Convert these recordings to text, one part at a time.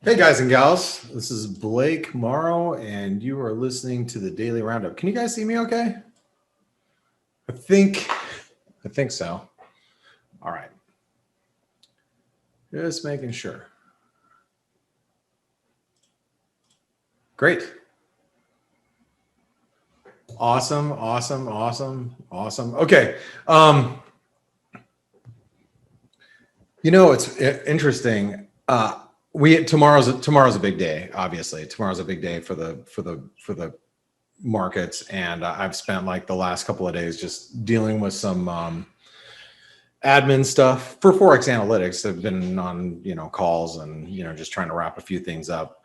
Hey guys and gals, this is Blake Morrow and you are listening to the Daily Roundup. Can you guys see me okay? I think so. All right. Just making sure. Great. Awesome. Okay. It's interesting. Tomorrow's a big day. Obviously, tomorrow's a big day for the markets, and I've spent like the last couple of days just dealing with some admin stuff for ForexAnalytix. I've been on calls and just trying to wrap a few things up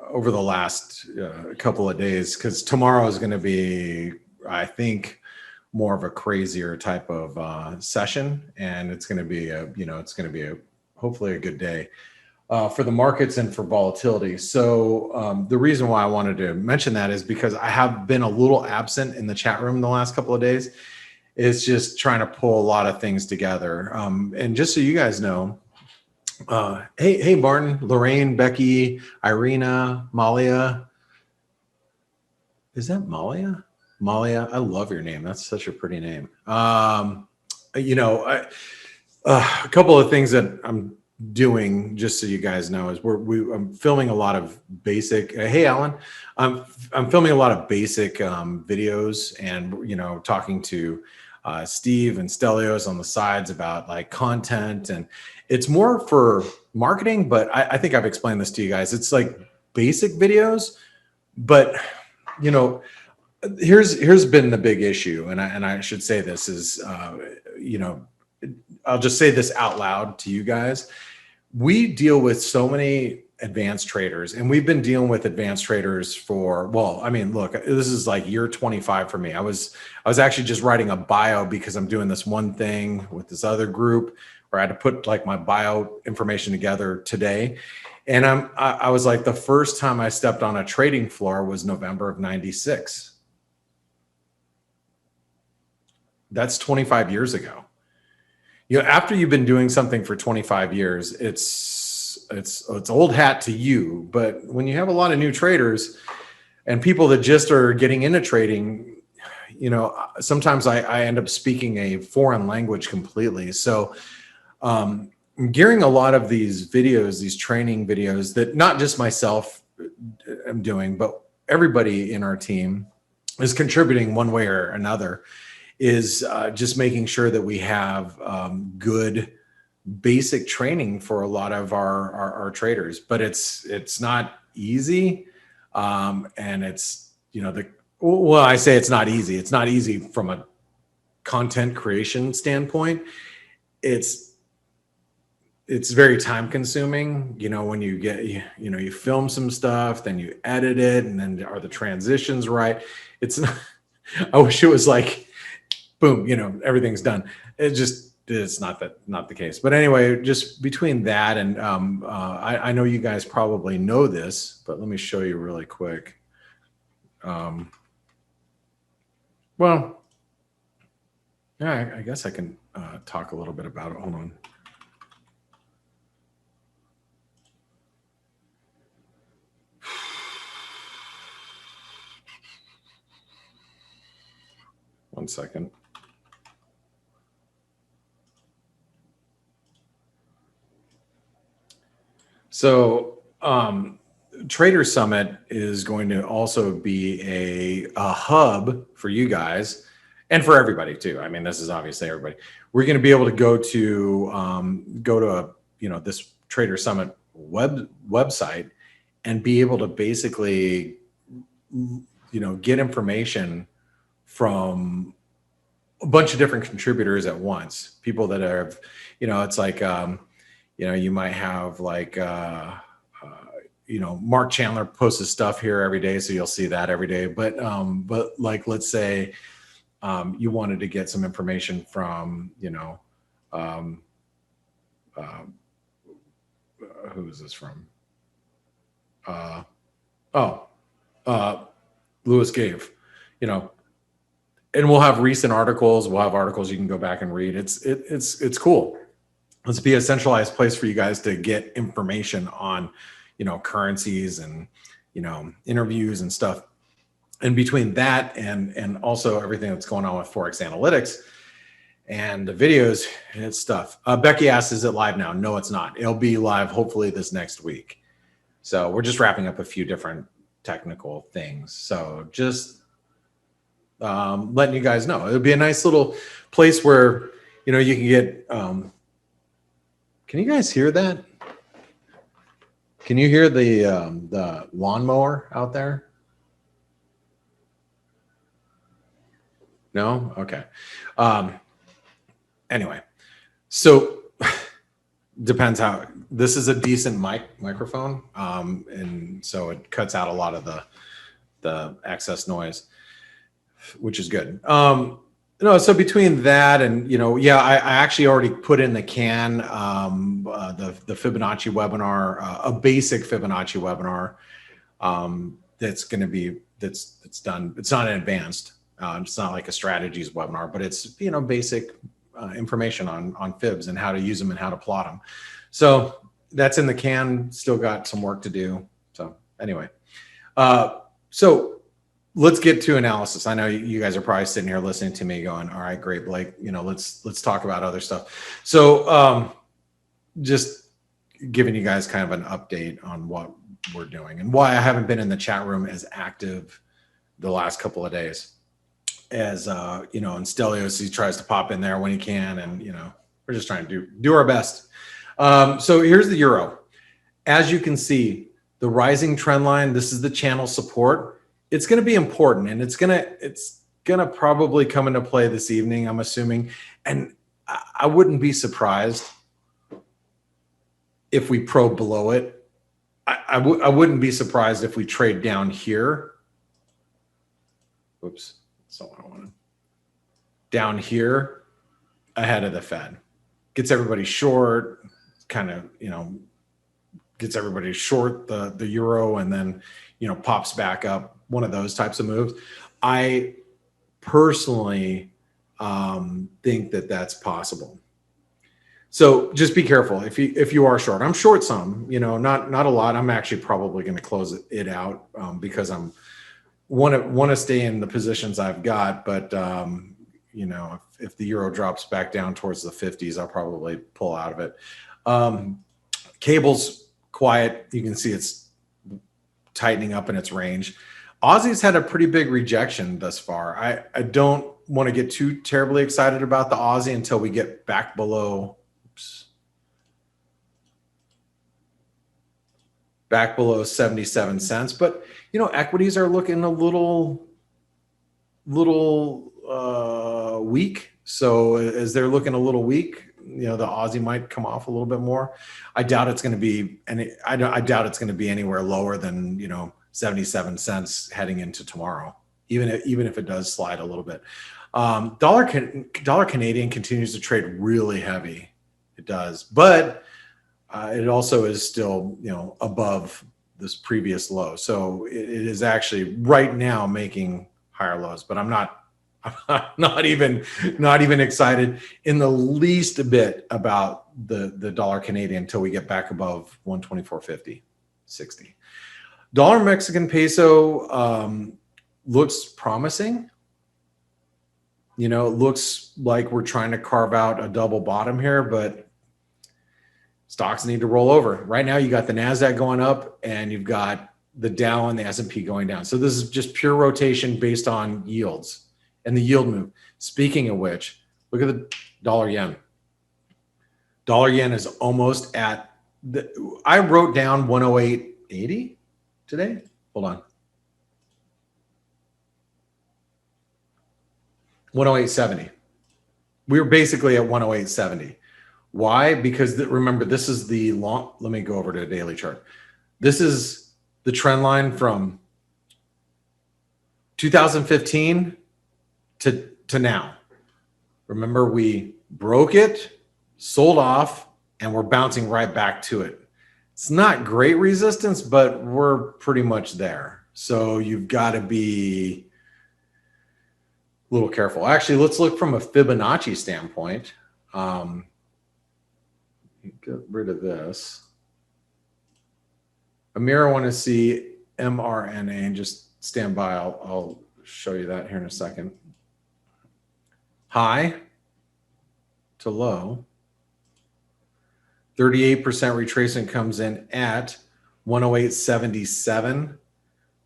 over the last couple of days, because tomorrow is going to be, I think, more of a crazier type of session, and it's going to be hopefully a good day for the markets and for volatility. So the reason why I wanted to mention that is because I have been a little absent in the chat room the last couple of days. It's just trying to pull a lot of things together. And just so you guys know, hey Martin, Lorraine, Becky, Irina, Malia. Is that Malia? Malia, I love your name. That's such a pretty name. A couple of things that I'm doing, just so you guys know, is I'm filming a lot of basic. Hey Alan, I'm filming a lot of basic videos, and talking to Steve and Stelios on the sides about like content, and it's more for marketing. But I think I've explained this to you guys. It's like basic videos, but here's been the big issue, and I should say this is I'll just say this out loud to you guys. We deal with so many advanced traders, and we've been dealing with advanced traders for, well, I mean, look, this is like year 25 for me. I was actually just writing a bio because I'm doing this one thing with this other group where I had to put like my bio information together today. And I was like, the first time I stepped on a trading floor was November of '96. That's 25 years ago. After you've been doing something for 25 years, it's old hat to you. But when you have a lot of new traders and people that just are getting into trading, sometimes I end up speaking a foreign language completely. So I'm gearing a lot of these videos, these training videos, that not just myself am doing, but everybody in our team is contributing one way or another, is just making sure that we have good basic training for a lot of our traders. But it's not easy, and it's I say it's not easy. It's not easy from a content creation standpoint. It's very time consuming. When you get you film some stuff, then you edit it, and then are the transitions right? It's not, I wish it was like boom, everything's done. It's not the case. But anyway, just between that and I know you guys probably know this, but let me show you really quick. Well, yeah, I guess I can talk a little bit about it. Hold on. One second. So Trader Summit is going to also be a hub for you guys and for everybody too. I mean, this is obviously everybody. We're going to be able to go to this Trader Summit website and be able to basically get information from a bunch of different contributors at once. People that have, it's like you might have like, Mark Chandler posts his stuff here every day, so you'll see that every day. But like, let's say you wanted to get some information from, who is this from? Lewis Gave, and we'll have recent articles. We'll have articles you can go back and read. It's cool. let's be a centralized place for you guys to get information on, currencies and, interviews and stuff. And between that and also everything that's going on with ForexAnalytix and the videos and stuff. Becky asks, is it live now? No, it's not. It'll be live hopefully this next week. So we're just wrapping up a few different technical things. So just letting you guys know. It'll be a nice little place where, you can get, can you guys hear that? Can you hear the lawnmower out there? No? Okay. Anyway, so depends how, this is a decent microphone. And so it cuts out a lot of the excess noise, which is good. So between that and, yeah, I actually already put in the can, the Fibonacci webinar, a basic Fibonacci webinar, that's going to be, that's done. It's not an advanced, it's not like a strategies webinar, but it's, basic information on fibs and how to use them and how to plot them. So that's in the can, still got some work to do. So anyway, so let's get to analysis. I know you guys are probably sitting here listening to me going, all right, great, Blake, let's talk about other stuff. So just giving you guys kind of an update on what we're doing and why I haven't been in the chat room as active the last couple of days. As and Stelios, he tries to pop in there when he can, and we're just trying to do our best. So here's the euro. As you can see, the rising trend line, this is the channel support. It's going to be important, and it's gonna probably come into play this evening, I'm assuming. And I wouldn't be surprised if we probe below it. I wouldn't be surprised if we trade down here. Whoops. So I want to down here ahead of the Fed, gets everybody short, kind of, gets everybody short the euro, and then, pops back up, one of those types of moves. I personally think that that's possible. So just be careful if you are short. I'm short some, not a lot. I'm actually probably going to close it out because I'm want to stay in the positions I've got, but if the euro drops back down towards the 50s, I'll probably pull out of it. Cable's quiet. You can see it's tightening up in its range. Aussie's had a pretty big rejection thus far. I don't want to get too terribly excited about the Aussie until we get back below. Back below 77 cents, but equities are looking a little weak. So as they're looking a little weak, the Aussie might come off a little bit more. I doubt it's going to be, I doubt it's going to be anywhere lower than 77 cents heading into tomorrow, even if it does slide a little bit. Dollar Canadian continues to trade really heavy. It does, but it also is still, above this previous low. So it is actually right now making higher lows, but I'm not even excited in the least bit about the dollar Canadian until we get back above 124.50, 60. Dollar Mexican peso looks promising. It looks like we're trying to carve out a double bottom here, but stocks need to roll over. Right now, you got the NASDAQ going up and you've got the Dow and the S&P going down. So this is just pure rotation based on yields and the yield move. Speaking of which, look at the dollar yen. Dollar yen is almost at I wrote down 108.80 today. Hold on. 108.70. We were basically at 108.70. Why? Because remember, this is the long, let me go over to a daily chart. This is the trend line from 2015 to now. Remember, we broke it, sold off, and we're bouncing right back to it. It's not great resistance, but we're pretty much there. So you've got to be a little careful. Actually, let's look from a Fibonacci standpoint. Get rid of this. Amir, I want to see MRNA, and just stand by. I'll show you that here in a second. High to low. 38% retracement comes in at 108.77,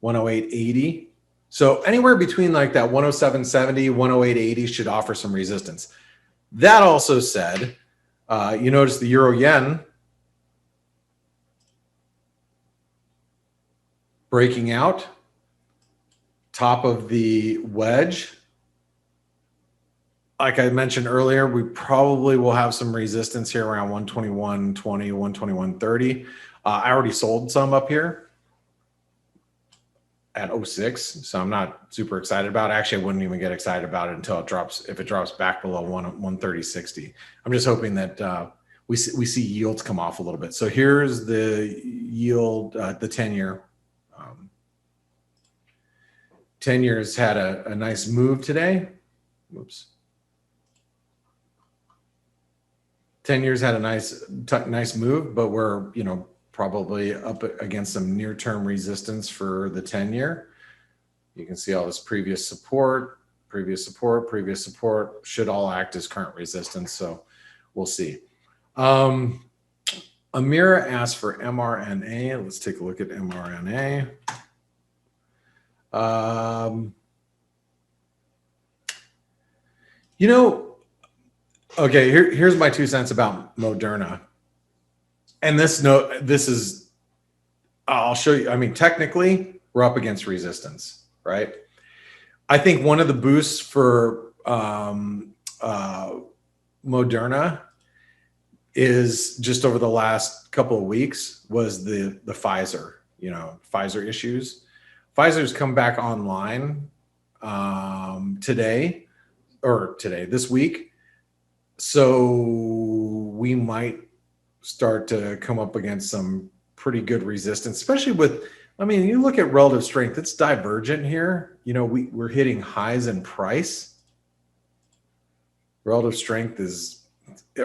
108.80. So anywhere between like that 107.70, 108.80 should offer some resistance. That also said, you notice the euro yen breaking out, top of the wedge. Like I mentioned earlier, we probably will have some resistance here around 121.20, 121.30. I already sold some up here at 06, so I'm not super excited about it. Actually, I wouldn't even get excited about it until it drops. If it drops back below 130.60, I'm just hoping that we see yields come off a little bit. So here's the yield, the 10-year. 10 years had a nice move today. Whoops. 10 years had a nice move, but we're, probably up against some near-term resistance for the 10-year. You can see all this previous support should all act as current resistance. So we'll see. Amira asked for MRNA. Let's take a look at MRNA. Okay, here's my 2 cents about Moderna. And I'll show you. I mean, technically, we're up against resistance, right? I think one of the boosts for Moderna is just over the last couple of weeks was the Pfizer, Pfizer issues. Pfizer's come back online this week. So we might start to come up against some pretty good resistance, especially you look at relative strength, it's divergent here. We're hitting highs in price. Relative strength is,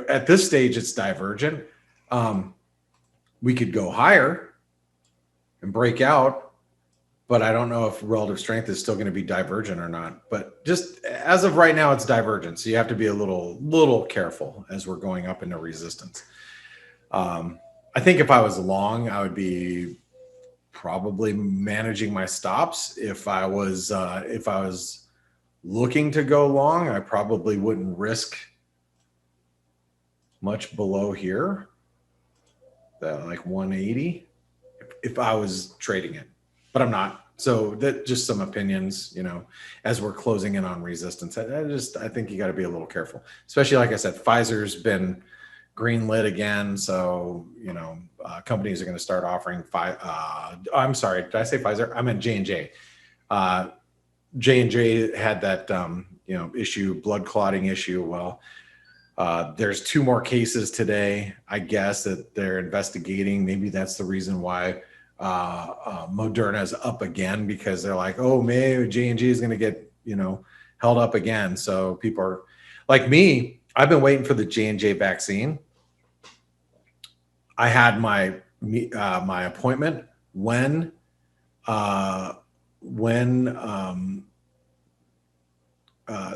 at this stage, it's divergent. We could go higher and break out, but I don't know if relative strength is still going to be divergent or not. But just as of right now, it's divergent. So you have to be a little careful as we're going up into resistance. I think if I was long, I would be probably managing my stops. If I was looking to go long, I probably wouldn't risk much below here, that like 180, if I was trading it, but I'm not. So that just some opinions, as we're closing in on resistance. I think you got to be a little careful, especially like I said, Pfizer's been green lit again. So, companies are going to start offering I'm sorry, did I say Pfizer? I meant J&J. J&J had that, issue, blood clotting issue. Well, there's 2 more cases today, I guess, that they're investigating. Maybe that's the reason why Moderna is up again, because they're like, oh, maybe J&J is going to get, held up again. So people are like me. I've been waiting for the J&J vaccine. I had my appointment when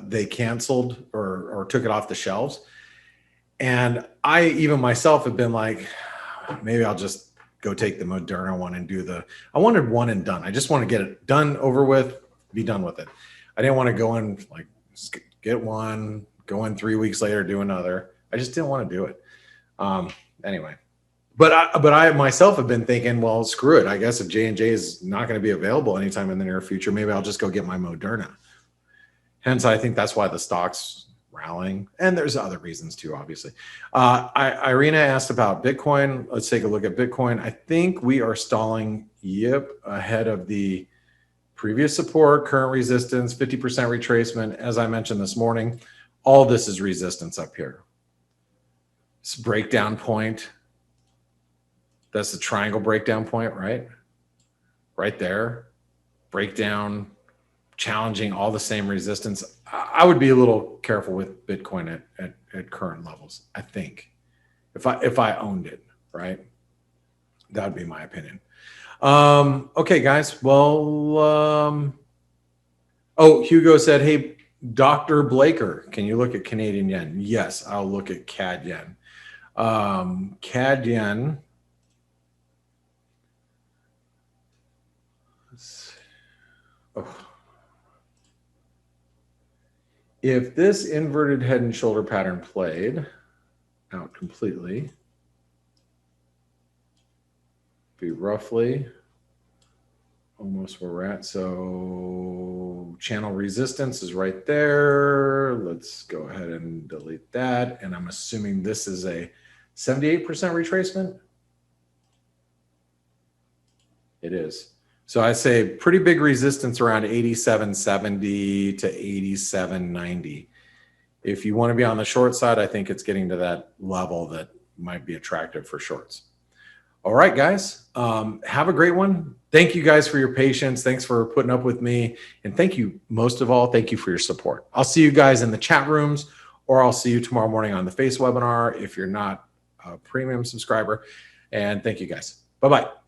they canceled or took it off the shelves, and I even myself have been like, maybe I'll just go take the Moderna one and I wanted one and done. I just want to get it done, over with, be done with it. I didn't want to go in get one, go in 3 weeks later, do another. I just didn't want to do it. Anyway, but I myself have been thinking, well, screw it. I guess if J&J is not going to be available anytime in the near future, maybe I'll just go get my Moderna. Hence, I think that's why the stock's rallying. And there's other reasons too, obviously. Irina asked about Bitcoin. Let's take a look at Bitcoin. I think we are stalling, ahead of the previous support, current resistance, 50% retracement. As I mentioned this morning, all this is resistance up here. This breakdown point, that's the triangle breakdown point, right? Right there, breakdown, challenging all the same resistance. I would be a little careful with Bitcoin at current levels, I think. if I owned it, right? That would be my opinion. Okay, guys. Well, oh, Hugo said, hey, Dr. Blaker, can you look at Canadian yen? Yes, I'll look at CAD yen. CAD yen. Oh. If this inverted head and shoulder pattern played out completely, be roughly almost where we're at. So channel resistance is right there. Let's go ahead and delete that. And I'm assuming this is a 78% retracement. It is. So I say pretty big resistance around 87.70 to 87.90. If you want to be on the short side, I think it's getting to that level that might be attractive for shorts. All right, guys, have a great one. Thank you guys for your patience. Thanks for putting up with me. And thank you, most of all, thank you for your support. I'll see you guys in the chat rooms, or I'll see you tomorrow morning on the Face webinar if you're not a premium subscriber. And thank you guys. Bye-bye.